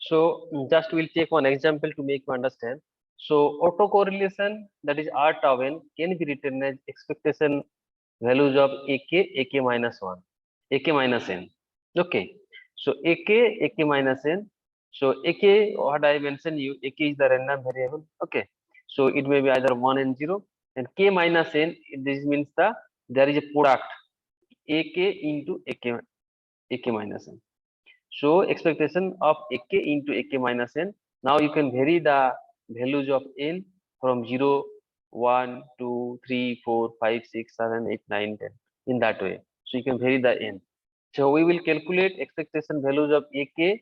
So just we'll take one example to make you understand. So autocorrelation, that is R tau n, can be written as expectation values of ak minus 1, ak minus n. Okay, so ak minus n. So ak, what I mentioned you, ak is the random variable. Okay, so it may be either 1 and 0, and k minus n, this means there is a product ak into ak minus n. So expectation of ak into ak minus n. Now you can vary the values of n from 0, 1, 2, 3, 4, 5, 6, 7, 8, 9, 10 in that way. So you can vary the n. So we will calculate expectation values of ak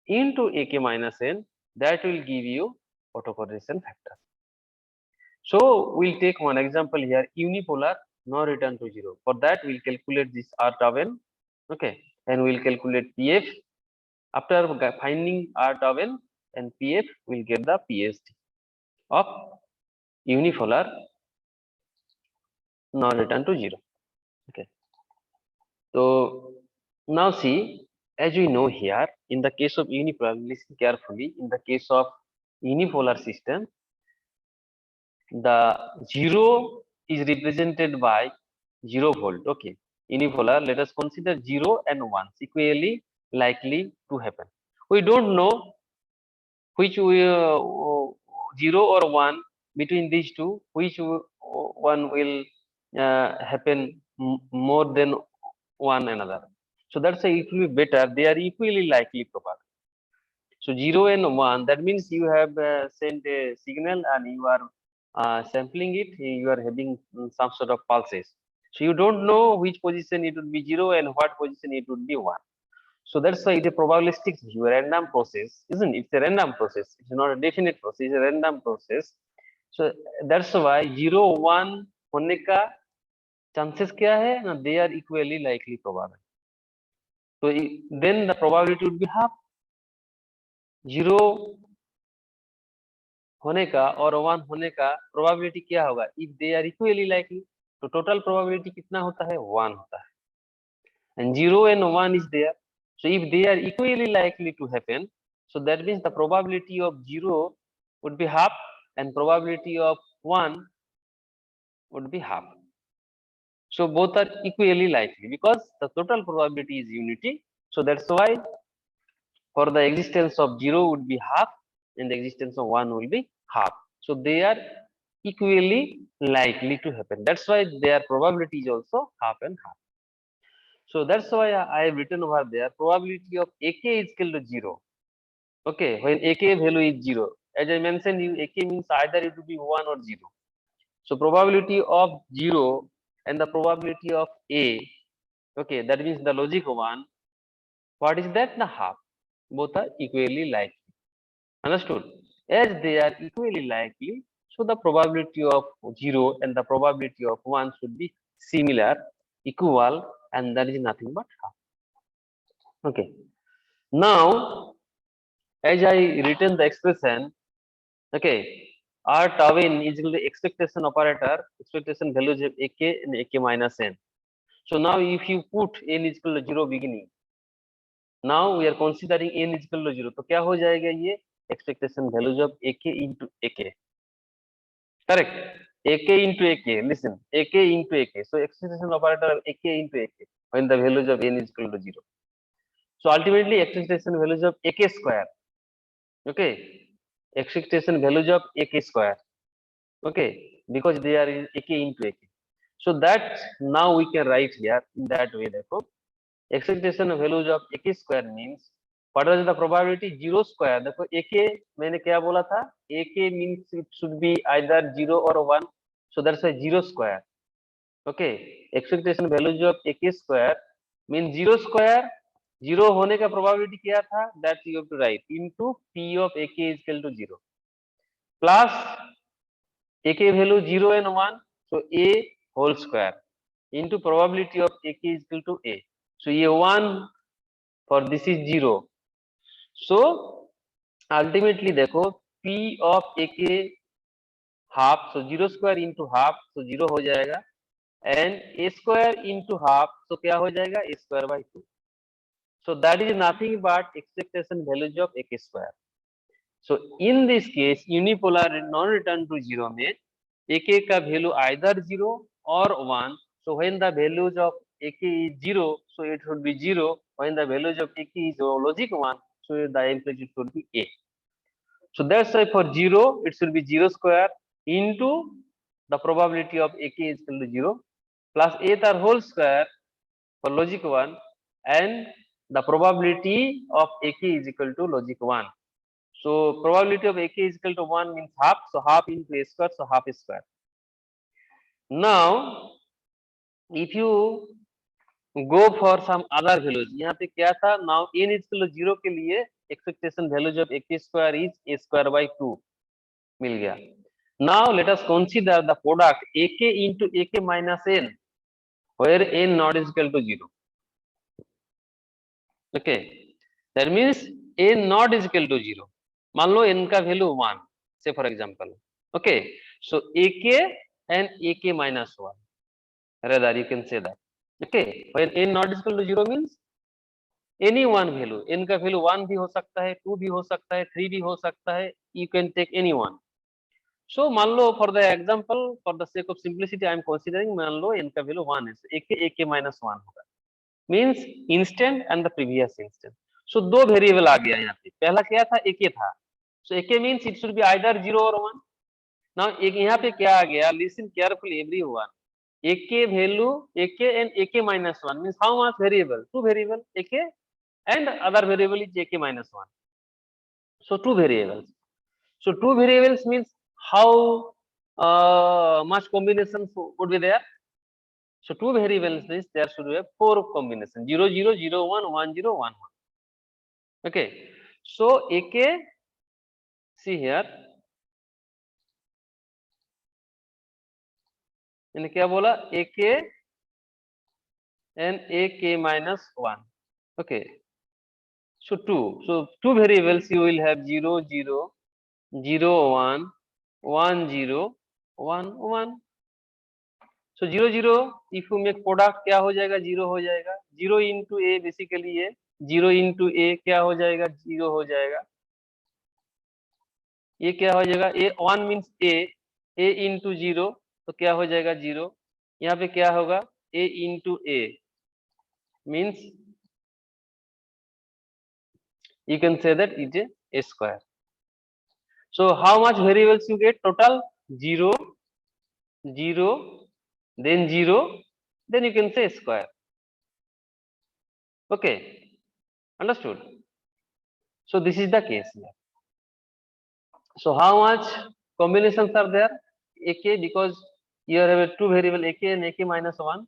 into ak minus n. That will give you autocorrelation factor. So we'll take one example here, unipolar, no return to 0. For that we'll calculate this R tau n. Okay, and we'll calculate PF. After finding R tau n and PF, we'll get the PSD of unipolar non return to 0. Okay. So now see, as we know here, in the case of unipolar, listen carefully. In the case of unipolar system, the 0 is represented by 0 volt. Okay. Unipolar, let us consider 0 and 1 equally likely to happen. We don't know which 0 or 1 between these two, which one will happen more than one another. So that's why it will be better, they are equally likely probable. So 0 and 1, that means you have sent a signal and you are sampling it, you are having some sort of pulses. So you don't know which position it would be 0 and what position it would be 1. So that's why it's a probabilistic view, a random process, isn't it? It's a random process. It's not a definite process, it's a random process. So that's why 0, 1 होने का chances क्या है ना, they are equally likely probable. So then the probability would be half. 0 होने का और 1 होने का probability क्या होगा? If they are equally likely, तो total probability कितना होता है? 1 होता है. And 0 and 1 is there. So if they are equally likely to happen, so that means the probability of 0 would be half and probability of 1 would be half. So both are equally likely because the total probability is unity. So that's why for the existence of 0 would be half and the existence of 1 will be half. So they are equally likely to happen. That's why their probability is also half and half. So that's why I have written over there, probability of ak is equal to 0. Okay, when ak value is 0. As I mentioned, you ak means either it will be 1 or 0. So probability of 0 and the probability of a, okay, that means the logic 1. What is that? The half. Both are equally likely. Understood? As they are equally likely, so the probability of 0 and the probability of 1 should be similar, equal, and that is nothing but half. Okay. Now, as I written the expression, okay, R tau n is equal to expectation operator, expectation values of ak and ak minus n. So now if you put n is equal to 0 beginning, now we are considering n is equal to 0, तो क्या हो जाएगा ये? Expectation values of ak into ak. Correct? ak into ak, listen, ak into ak. So expectation operator of ak into ak when the values of n is equal to 0. So ultimately expectation values of ak square. Okay, expectation values of ak square. Okay, because they are in ak into ak. So that now we can write here in that way. देखो expectation values of ak square means what is the probability 0 square. देखो ak मैंने क्या बोला था, ak means it should be either 0 or 1, so that's a 0 square. Okay, expectation values of ak square means 0 square, 0 होने का probability क्या था, that you have to write into p of ak is equal to 0 plus ak value 0 and 1, so a whole square into probability of ak is equal to a. So ये 1 for this is 0. So ultimately देखो p of ak half, so 0 square into half, so 0 हो जाएगा, and a square into half, so क्या हो जाएगा, a square by 2. So that is nothing but expectation values of ak square. So in this case unipolar non-return to 0 में ak का value either 0 or 1. So when the values of ak is 0, so it should be 0. When the values of ak is logic 1, so the amplitude should be a. So that's why for 0 it should be 0 square into the probability of ak is equal to 0 plus a whole square for logic 1, and the probability of ak is equal to logic 1. So probability of ak is equal to 1 means half, so half into a square, so half a square. Now if you go for some other values, यहाँ पे क्या था, now n is equal to 0 के लिए expectation values of ak square is a square by 2 मिल गया. Now let us consider the product ak into ak minus n where n not is equal to 0. Okay, that means n not is equal to 0. मान लो n का value 1, say for example. Okay, so ak and ak minus 1, rather you can say that. Okay, when n not is equal to 0 means any one value, n का value 1 भी हो सकता है, 2 भी हो सकता है, 3 भी हो सकता है, you can take any one. So मान लो for the example, for the sake of simplicity I am considering, मान लो n का वैल्यू 1 है, ak minus 1 होगा, means instant and the previous instant. So दो वेरिएबल आ गया यहाँ पे, पहला क्या था, ak था, so ak means it should be either 0 or 1. Now एक यहाँ पे क्या आ गया, listen carefully everyone, ak value ak and ak minus 1 means how much variable, two variable ak and other variable is ak minus 1, so two variables. So two variables means how much combinations would be there. So two variables means there should be 4 combinations, 0 0 0 1 1 0 1 1. Okay, so ak, see here मैंने क्या बोला, ak and ak minus 1. Okay, so two variables you will have 0 0 0 1 1 0 1 1. So 0 0 if you make product क्या हो जाएगा, 0 हो जाएगा, 0 into a basically ये 0 into a क्या हो जाएगा, 0 हो जाएगा, ये क्या हो जाएगा, a 1 means a into 0, तो क्या हो जाएगा 0, यहाँ पे क्या होगा a into a means you can say that it is a square. So how much variables you get total, 0 0 then 0, then you can say square. Okay, understood. So this is the case here. So how much combinations are there, ak, because you have two variable ak and ak minus 1,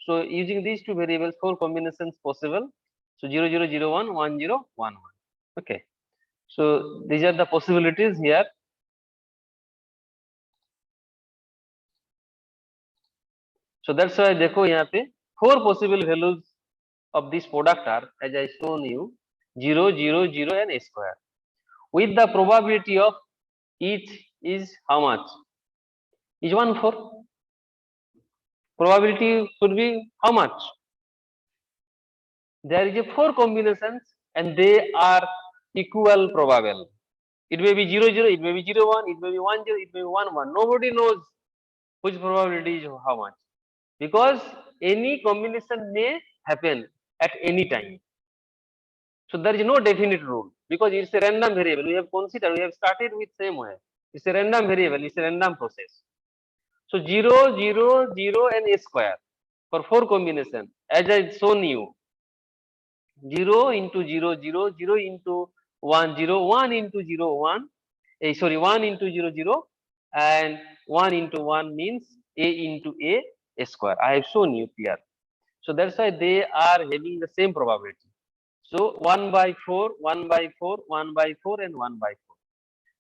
so using these two variables 4 combinations possible, so 0 0 0 1 1 0 1 1. Okay, so these are the possibilities here. So that's why देखो यहाँ पे 4 possible values of this product are, as I shown you, 0 0 0 and a square, with the probability of each is how much, is 1/4. Probability should be how much, there is a 4 combinations and they are equal probable. It may be 0 0, it may be 0 1, it may be 1 0, it may be 1 1. Nobody knows which probability is how much, because any combination may happen at any time. So there is no definite rule, because it's a random variable. We have considered, we have started with same way. It's a random variable, it's a random process. So 0, 0, 0 and a square for 4 combination. As I shown you, 0 into 0, 0, 0 into 1, 0, 1 into 0, 1. Sorry, 1 into 0, 0, and 1 into 1 means a into a square. I have shown you clear. So that's why they are having the same probability. So 1 by 4, 1 by 4, 1 by 4, and 1 by 4.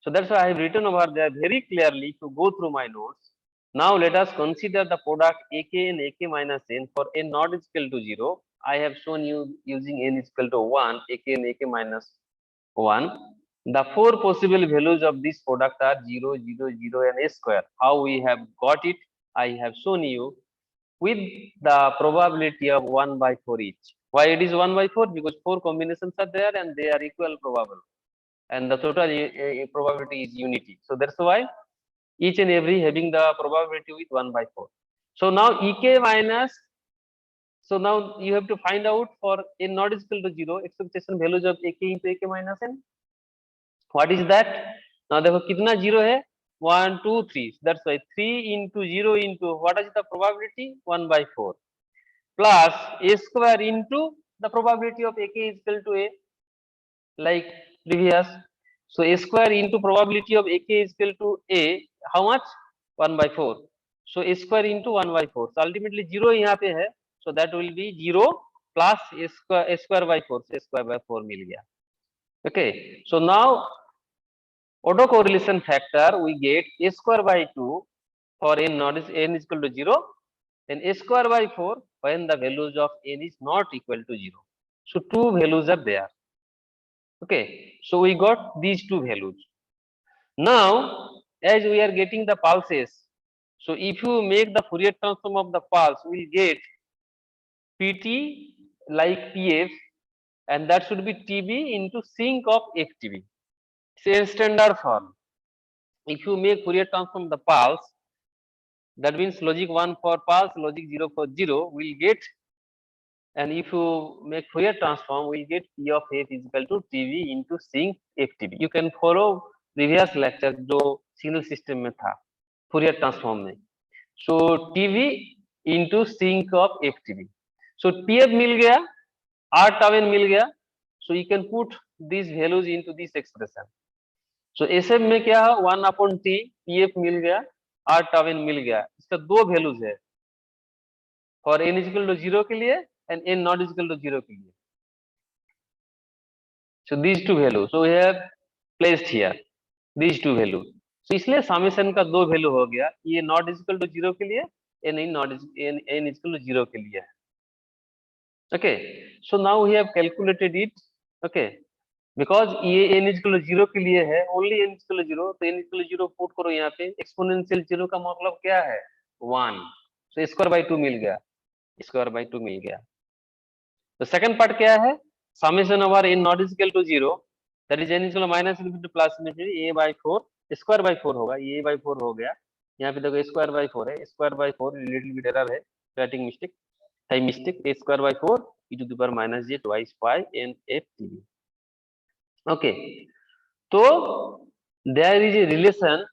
So that's why I have written over there very clearly to go through my notes. Now let us consider the product ak and ak minus n for n not is equal to 0. I have shown you using n is equal to 1, ak and ak minus 1. The four possible values of this product are 0, 0, 0 and a square. How we have got it, I have shown you with the probability of 1 by 4 each. Why it is 1 by 4? Because 4 combinations are there and they are equal probable. And the total probability is unity. So that's why each and every having the probability with 1 by 4. So now ek minus, so now you have to find out for n not is equal to 0, expectation values of ak into ak minus n. What is that? Now देखो कितना 0 है? 1, 2, 3. That's why 3 into 0 into what is the probability? 1 by 4 plus a square into the probability of ak is equal to a, like previous. So a square into probability of ak is equal to a, how much? 1 by 4. So a square into 1 by 4. So ultimately 0 यहाँ पे है. So that will be 0 plus a square by 4. So a square by 4 मिल गया. Okay. So now autocorrelation factor we get a square by 2 for n not is n is equal to 0, and a square by 4 when the values of n is not equal to 0. So two values are there. Okay, so we got these two values. Now as we are getting the pulses, so if you make the Fourier transform of the pulse, we will get pt like pf, and that should be tb into sinc of ftb. Say standard form. If you make Fourier transform of the pulse, that means logic 1 for pulse, logic 0 for 0, we'll get, and if you make Fourier transform, we'll get P of f is equal to TV into sinc FTB. You can follow previous lecture जो signal system में था Fourier transform में. So TV into sinc of FTB. So PF मिल गया, R tau n मिल गया. So you can put these values into this expression. So SM में क्या है? 1 upon T, PF मिल गया, R tau n मिल गया. इसका दो values है. For n is equal to 0 के लिए and n not is equal to 0 के लिए. So these two values. So we have placed here these two values. So इसलिए summation का दो value हो गया. ये not is equal to 0 के लिए, n is equal to 0 के लिए. Okay. So now we have calculated it. Okay. Because ये n is equal to 0 के लिए है, only n is equal to 0, तो n is equal to 0 put करो यहाँ पे. Exponential 0 का मतलब क्या है? 1. So square by 2 मिल गया. Square by 2 मिल गया. तो सेकंड पार्ट क्या है? Summation over n not is equal to 0, that is n is equal to minus infinity plus infinity a by 4 square by 4 होगा. ये a by 4 हो गया. यहाँ पे देखो स्क्वायर बाय 4 है. Square by 4 little bit error है, राइटिंग मिस्टेक है, mistake. a square by 4 e to the power minus j twice pi n f t. Okay, तो there is a relation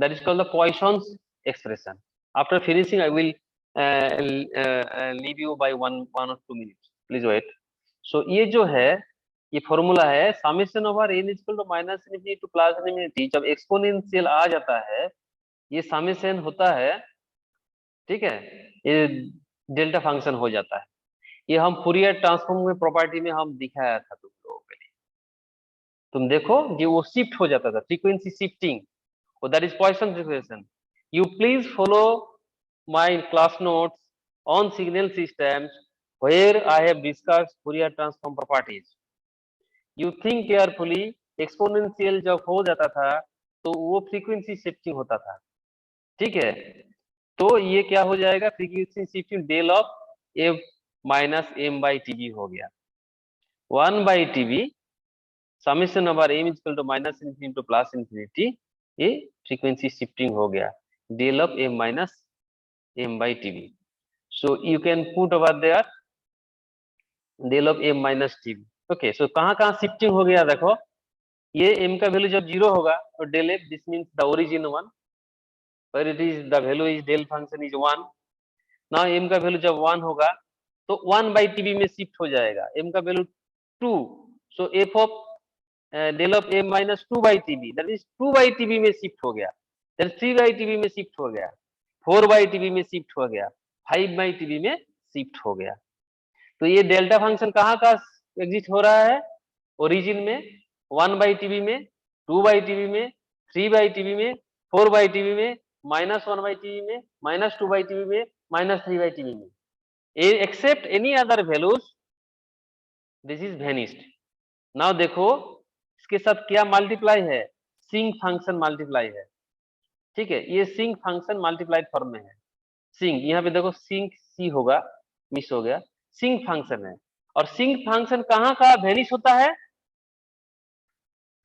that is called the Poisson's expression. After finishing, I will leave you by one or 2 minutes. Please wait. So ये जो है, ये formula है summation over n equal to minus infinity to plus infinity. जब exponential आ जाता है, ये समेशन होता है, ठीक है, ये डेल्टा फंक्शन हो जाता है. ये हम फूरियर ट्रांसफॉर्म में प्रॉपर्टी में हम दिखाया था तुम लोगों के लिए. तुम देखो ये वो शिफ्ट हो जाता था, frequency shifting. So that is Poisson's equation. You please follow my class notes on signal systems where I have discussed Fourier transform properties. You think carefully. Exponential जब हो जाता था तो वो फ्रीक्वेंसी शिफ्टिंग होता था, ठीक है. तो ये क्या हो जाएगा? Frequency shifting del of F minus M by TB हो गया. 1 by TB summation over M equal to minus infinity to plus infinity. ये फ्रीक्वेंसी शिफ्टिंग हो गया, del of M minus M by TB. So you can put over there del of M minus TB. Okay, so कहाँ कहाँ shifting हो गया? देखो ये m का वैल्यू जब 0 होगा तो del f, this means the origin 1. where it is the value is del function is 1. now m का वैल्यू जब 1 होगा तो 1/tb में शिफ्ट हो जाएगा, m का value 2, so f of del of m minus 2/tb, that is 2/tb में shift हो गया, दैट 3/tb में शिफ्ट हो गया, 4/tb में शिफ्ट हो गया, 5/tb में शिफ्ट हो गया। तो ये डेल्टा फंक्शन कहाँ का एग्जिस्ट हो रहा है? ओरिजिन में, 1/tb में, 2/tb में, 3/tb में, 4/tb में, -1/tb में, -2/tb में, -3/tb में, except any other values this is vanished। Now देखो इसके साथ क्या मल्टीप्लाई है? सिंक फंक्शन मल्टीप्लाई है, ठीक है, ये सिंक फंक्शन मल्टीप्लाइड फॉर्म में है। सिंक, यहाँ पे देखो सिंक सी होगा, मिस हो गया, सिंक फंक्शन है। और सिंक फंक्शन कहाँ का वेनिश होता है?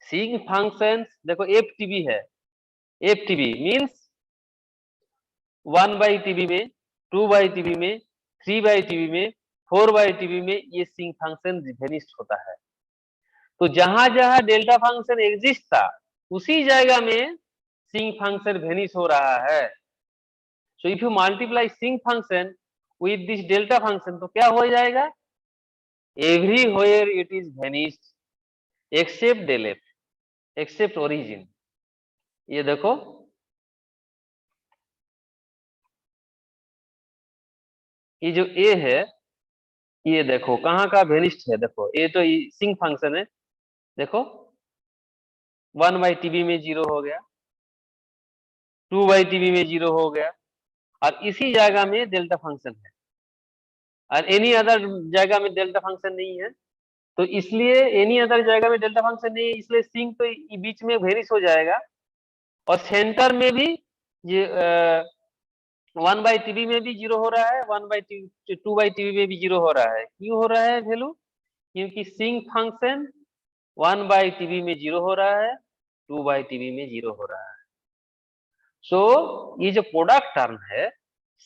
सिंक फंक्शन देखो एफटीबी है, एफटीबी मींस 1/tb में, 2/tb में, 3/tb में, 4/tb में ये सिंक फंक्शन वेनिश होता है। तो जहां जहां डेल्टा फंक्शन एग्जिस्ट था उसी जगह में सिंक फंक्शन वेनिश हो रहा है। So if you multiply sinc function with this delta function तो क्या हो जाएगा? Everywhere it is vanished except del f, except origin. ये देखो ये जो ए है, ये देखो कहाँ का वेनिश्ड है, देखो ये तो सिंक फंक्शन है, देखो 1/tb में 0 हो गया, 2/tb में 0 हो गया, और इसी जगह में डेल्टा फंक्शन है, और एनी अदर जगह में डेल्टा फंक्शन नहीं है। तो इसलिए एनी अदर जगह में डेल्टा फंक्शन नहीं है, इसलिए सिंक तो बीच में वेनिश हो जाएगा। और सेंटर में भी ये 1/tb में भी 0 हो रहा है, 2/tb में भी 0 हो रहा है। क्यों हो रहा है वैल्यू? क्योंकि सिंक फंक्शन 1/tb में 0 हो रहा है, 2/tb में 0 हो रहा है। सो ये जो प्रोडक्ट टर्म है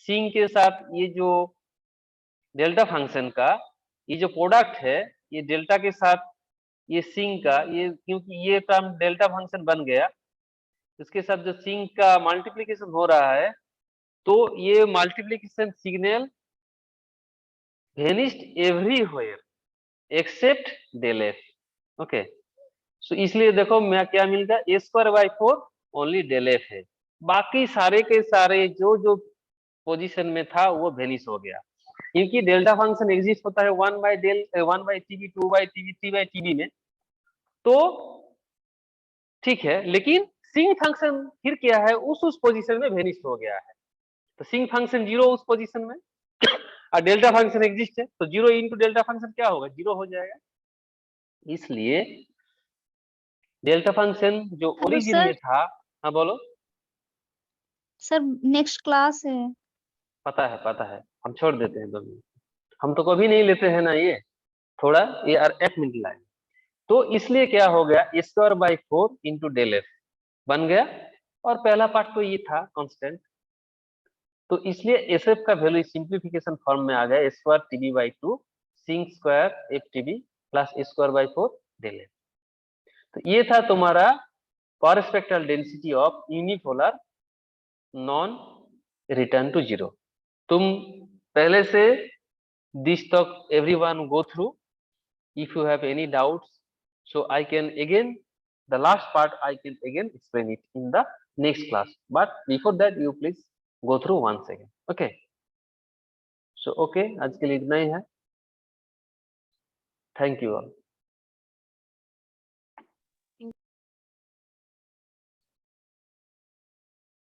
सिंक के साथ, ये जो डेल्टा फंक्शन का ये जो प्रोडक्ट है, ये डेल्टा के साथ ये सिंक का, ये क्योंकि ये टर्म डेल्टा फंक्शन बन गया, इसके साथ जो सिंक का मल्टीप्लिकेशन हो रहा है, तो ये multiplication signal vanished everywhere except del F. Okay, so इसलिए देखो मैं क्या मिल गया, a²/4 ओनली डेल एफ है, बाकी सारे के सारे जो जो पोजीशन में था वो वेनिश हो गया। क्योंकि डेल्टा फंक्शन एग्जिस्ट होता है 1/tb, 2/tb, 3/tb में, तो ठीक है, लेकिन सिंक फंक्शन फिर क्या है, उस पोजीशन में वेनिश हो गया है। तो सिंक फंक्शन 0 उस पोजीशन में, और डेल्टा फंक्शन एग्जिस्ट है, तो 0 इंटू डेल्टा फंक्शन क्या होगा? 0 हो जाएगा। इसलिए डेल्टा फंक्शन जो ओरिजिन में था, हाँ बोलो सर, नेक्स्ट क्लास है। पता है, हम छोड़ देते हैं 2 मिनट, हम तो कभी नहीं लेते हैं ना ये, थोड़ा ये 1 मिनट लाए। तो इसलिए क्या हो गया, a²/4 इंटू डेल एफ बन गया, और पहला पार्ट तो ये था कांस्टेंट, तो इसलिए एस एफ का वैल्यू सिंप्लीफिकेशन फॉर्म में आ गया a²tb/2 sinc square f plus a²/4 del f. तो ये था तुम्हारा power spectral density of unipolar non return to 0। तुम पहले से दिस तक everyone go through, if you have any doubts, so I can again, the last part I can again explain it in the next class, but before that you please go through once again, okay? So okay, आज के लिए इतना ही है, thank you all।